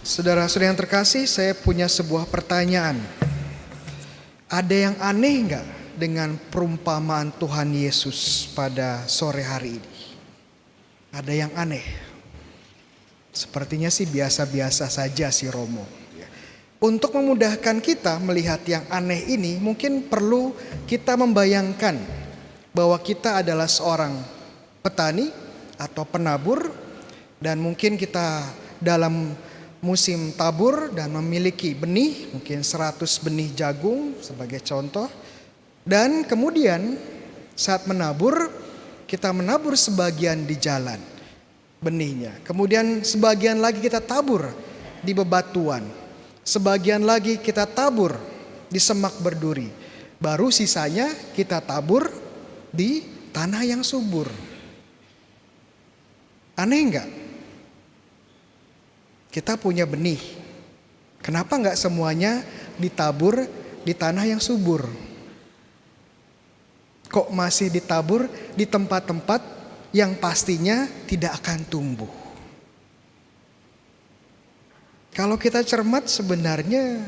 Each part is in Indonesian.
Saudara-saudara yang terkasih, saya punya sebuah pertanyaan. Ada yang aneh nggak dengan perumpamaan Tuhan Yesus pada sore hari ini? Ada yang aneh? Sepertinya sih biasa-biasa saja sih Romo. Untuk memudahkan kita melihat yang aneh ini, mungkin perlu kita membayangkan bahwa kita adalah seorang petani atau penabur, dan mungkin kita dalam musim tabur dan memiliki benih, mungkin 100 benih jagung sebagai contoh. Dan kemudian saat menabur, kita menabur sebagian di jalan benihnya. Kemudian sebagian lagi kita tabur di bebatuan. Sebagian lagi kita tabur di semak berduri. Baru sisanya kita tabur di tanah yang subur. Aneh enggak? Kita punya benih. Kenapa enggak semuanya ditabur di tanah yang subur? Kok masih ditabur di tempat-tempat yang pastinya tidak akan tumbuh? Kalau kita cermat sebenarnya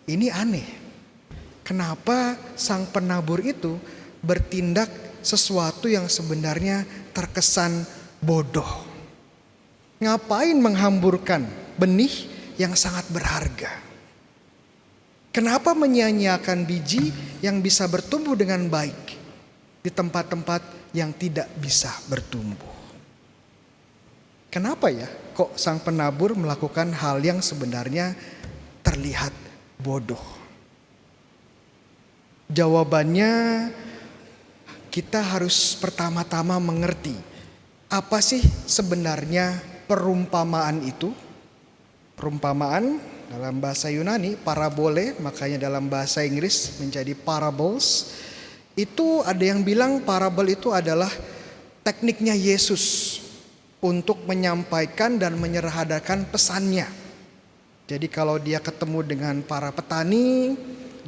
ini aneh. Kenapa sang penabur itu bertindak sesuatu yang sebenarnya terkesan bodoh? Ngapain menghamburkan benih yang sangat berharga? Kenapa menyia-nyiakan biji yang bisa bertumbuh dengan baik di tempat-tempat yang tidak bisa bertumbuh? Kenapa ya kok sang penabur melakukan hal yang sebenarnya terlihat bodoh? Jawabannya kita harus pertama-tama mengerti apa sih sebenarnya perumpamaan itu. Perumpamaan dalam bahasa Yunani parabole, makanya dalam bahasa Inggris menjadi parables. Itu ada yang bilang parabel itu adalah tekniknya Yesus untuk menyampaikan dan menyederhanakan pesannya. Jadi kalau dia ketemu dengan para petani,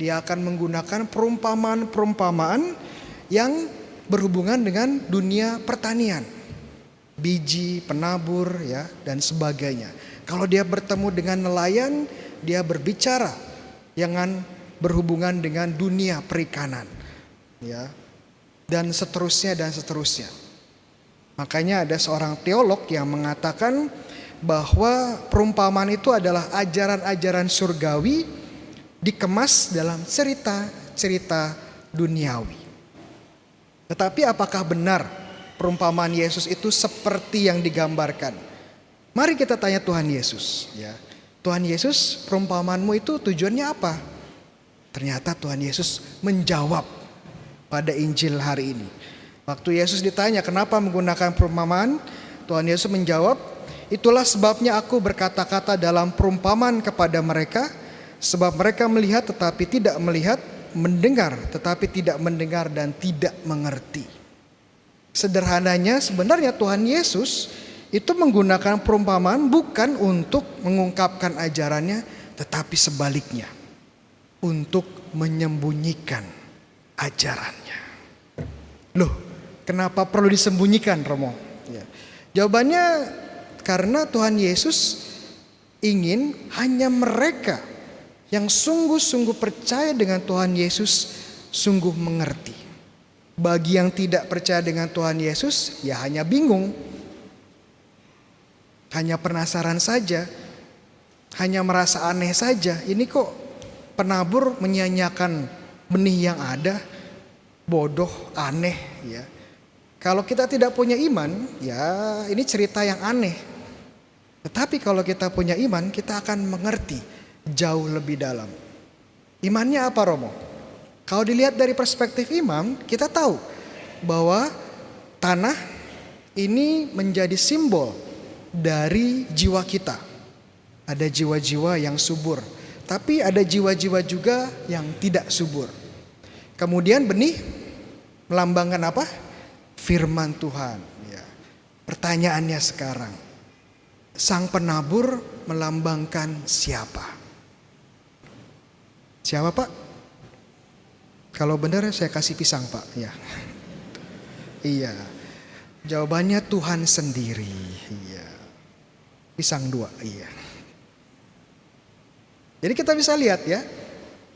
dia akan menggunakan perumpamaan-perumpamaan yang berhubungan dengan dunia pertanian. Biji, penabur, ya, dan sebagainya. Kalau dia bertemu dengan nelayan, dia berbicara yang berhubungan dengan dunia perikanan, ya, dan seterusnya dan seterusnya. Makanya ada seorang teolog yang mengatakan bahwa perumpamaan itu adalah ajaran-ajaran surgawi dikemas dalam cerita-cerita duniawi. Tetapi apakah benar perumpamaan Yesus itu seperti yang digambarkan? Mari kita tanya Tuhan Yesus, ya. Tuhan Yesus, perumpamaanmu itu tujuannya apa? Ternyata Tuhan Yesus menjawab pada Injil hari ini. Waktu Yesus ditanya kenapa menggunakan perumpamaan, Tuhan Yesus menjawab, itulah sebabnya aku berkata-kata dalam perumpamaan kepada mereka, sebab mereka melihat tetapi tidak melihat, mendengar tetapi tidak mendengar dan tidak mengerti. Sederhananya sebenarnya Tuhan Yesus itu menggunakan perumpamaan bukan untuk mengungkapkan ajarannya, tetapi sebaliknya, untuk menyembunyikan ajarannya. Loh, kenapa perlu disembunyikan, Romo? Ya. Jawabannya karena Tuhan Yesus ingin hanya mereka yang sungguh-sungguh percaya dengan Tuhan Yesus sungguh mengerti. Bagi yang tidak percaya dengan Tuhan Yesus, ya hanya bingung, hanya penasaran saja, hanya merasa aneh saja. Ini kok penabur menyia-nyiakan benih yang ada, bodoh, aneh, ya. Kalau kita tidak punya iman, ya ini cerita yang aneh. Tetapi kalau kita punya iman, kita akan mengerti jauh lebih dalam. Imannya apa, Romo? Kalau dilihat dari perspektif iman, kita tahu bahwa tanah ini menjadi simbol dari jiwa kita. Ada jiwa-jiwa yang subur, tapi ada jiwa-jiwa juga yang tidak subur. Kemudian benih melambangkan apa? Firman Tuhan, ya. Pertanyaannya sekarang, sang penabur melambangkan siapa? Siapa, Pak? Kalau benar saya kasih pisang, Pak, ya. Iya. Jawabannya Tuhan sendiri, iya. Pisang 2, iya. Jadi kita bisa lihat ya,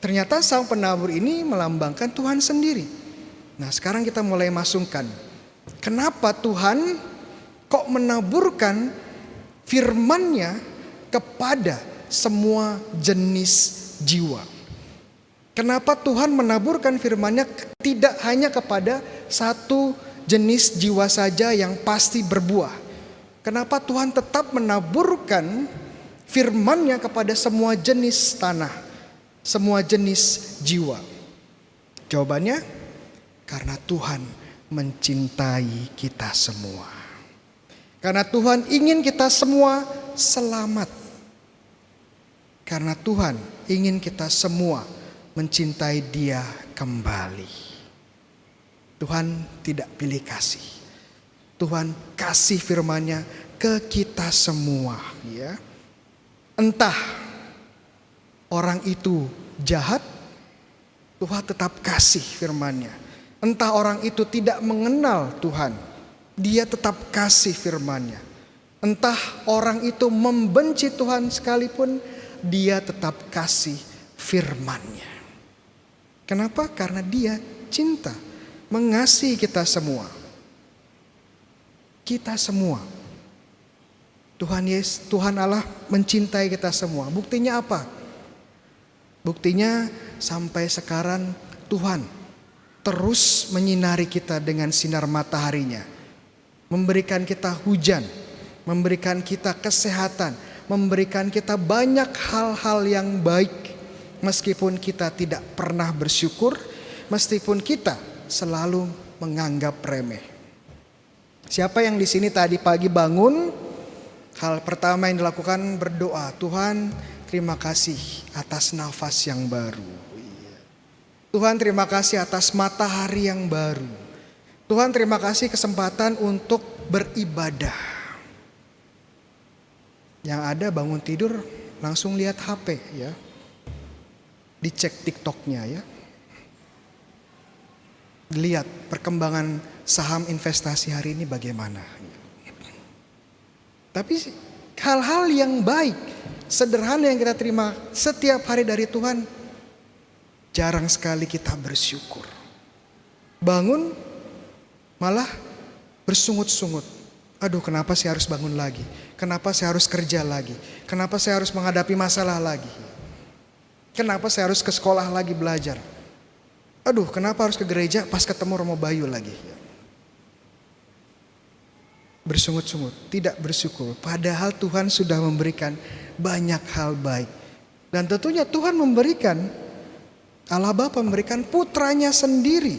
ternyata sang penabur ini melambangkan Tuhan sendiri. Nah sekarang kita mulai masukkan, kenapa Tuhan kok menaburkan firman-Nya kepada semua jenis jiwa? Kenapa Tuhan menaburkan firman-Nya tidak hanya kepada satu jenis jiwa saja yang pasti berbuah? Kenapa Tuhan tetap menaburkan firman-Nya kepada semua jenis tanah, semua jenis jiwa? Jawabannya, karena Tuhan mencintai kita semua. Karena Tuhan ingin kita semua selamat. Karena Tuhan ingin kita semua mencintai Dia kembali. Tuhan tidak pilih kasih. Tuhan kasih firman-Nya ke kita semua, ya. Entah orang itu jahat, Tuhan tetap kasih firman-Nya. Entah orang itu tidak mengenal Tuhan, Dia tetap kasih firman-Nya. Entah orang itu membenci Tuhan sekalipun, Dia tetap kasih firman-Nya. Kenapa? Karena Dia cinta, mengasihi kita semua. Kita semua. Tuhan Allah mencintai kita semua. Buktinya apa? Buktinya sampai sekarang Tuhan terus menyinari kita dengan sinar matahari-Nya. Memberikan kita hujan, memberikan kita kesehatan, memberikan kita banyak hal-hal yang baik. Meskipun kita tidak pernah bersyukur, meskipun kita selalu menganggap remeh. Siapa yang di sini tadi pagi bangun, hal pertama yang dilakukan berdoa, Tuhan terima kasih atas nafas yang baru. Tuhan terima kasih atas matahari yang baru. Tuhan terima kasih kesempatan untuk beribadah. Yang ada bangun tidur langsung lihat HP ya. Dicek TikTok-nya ya. Lihat perkembangan saham investasi hari ini bagaimana. Tapi hal-hal yang baik, sederhana yang kita terima setiap hari dari Tuhan, jarang sekali kita bersyukur. Bangun malah bersungut-sungut. Aduh, kenapa saya harus bangun lagi? Kenapa saya harus kerja lagi? Kenapa saya harus menghadapi masalah lagi? Kenapa saya harus ke sekolah lagi belajar? Aduh, kenapa harus ke gereja pas ketemu Romo Bayu lagi? Bersungut-sungut, tidak bersyukur. Padahal Tuhan sudah memberikan banyak hal baik. Dan tentunya Tuhan memberikan, Allah Bapa memberikan putranya sendiri.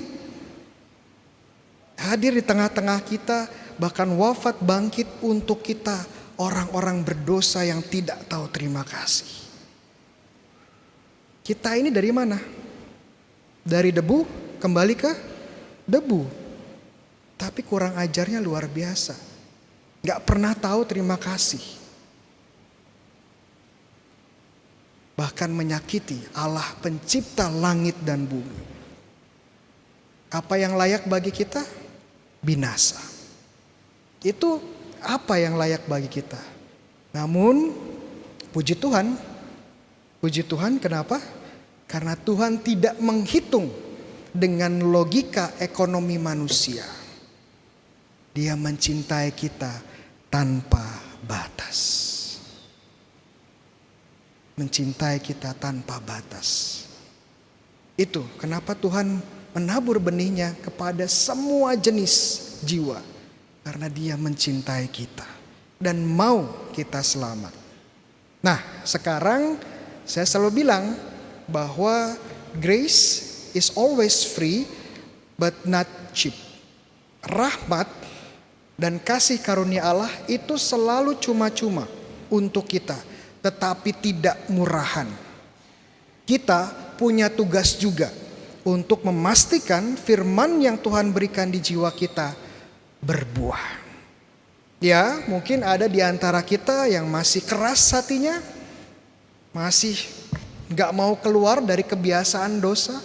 Hadir di tengah-tengah kita, bahkan wafat bangkit untuk kita, orang-orang berdosa yang tidak tahu terima kasih. Kita ini dari mana? Dari debu kembali ke debu. Tapi kurang ajarnya luar biasa. Gak pernah tahu terima kasih. Bahkan menyakiti Allah pencipta langit dan bumi. Apa yang layak bagi kita? Binasa. Itu apa yang layak bagi kita. Namun puji Tuhan kenapa? Karena Tuhan tidak menghitung dengan logika ekonomi manusia. Dia mencintai kita tanpa batas. Mencintai kita tanpa batas. Itu kenapa Tuhan menabur benihnya kepada semua jenis jiwa. Karena Dia mencintai kita dan mau kita selamat. Nah, sekarang saya selalu bilang bahwa grace is always free but not cheap. Rahmat dan kasih karunia Allah itu selalu cuma-cuma untuk kita, tetapi tidak murahan. Kita punya tugas juga untuk memastikan firman yang Tuhan berikan di jiwa kita berbuah. Ya, mungkin ada di antara kita yang masih keras hatinya, masih gak mau keluar dari kebiasaan dosa,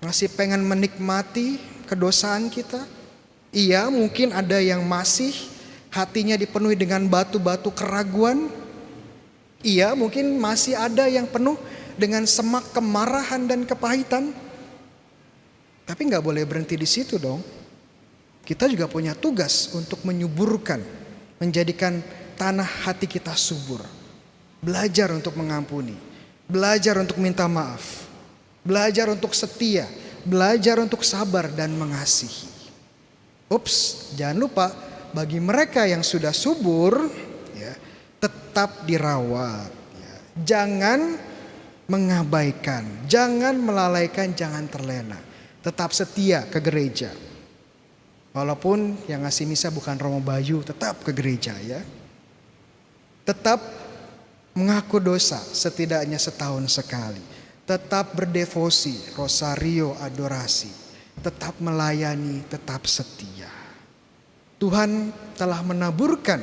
masih pengen menikmati kedosaan kita. Iya, mungkin ada yang masih hatinya dipenuhi dengan batu-batu keraguan. Iya, mungkin masih ada yang penuh dengan semak kemarahan dan kepahitan. Tapi nggak boleh berhenti di situ dong. Kita juga punya tugas untuk menyuburkan, menjadikan tanah hati kita subur. Belajar untuk mengampuni, belajar untuk minta maaf, belajar untuk setia, belajar untuk sabar dan mengasihi. Ups, jangan lupa bagi mereka yang sudah subur, ya, tetap dirawat. Ya. Jangan mengabaikan, jangan melalaikan, jangan terlena. Tetap setia ke gereja. Walaupun yang ngasih misa bukan Romo Bayu, tetap ke gereja ya. Tetap mengaku dosa setidaknya setahun sekali. Tetap berdevosi, rosario, adorasi. Tetap melayani, tetap setia. Tuhan telah menaburkan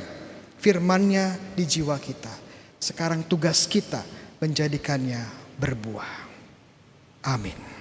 firman-Nya di jiwa kita. Sekarang tugas kita menjadikannya berbuah. Amin.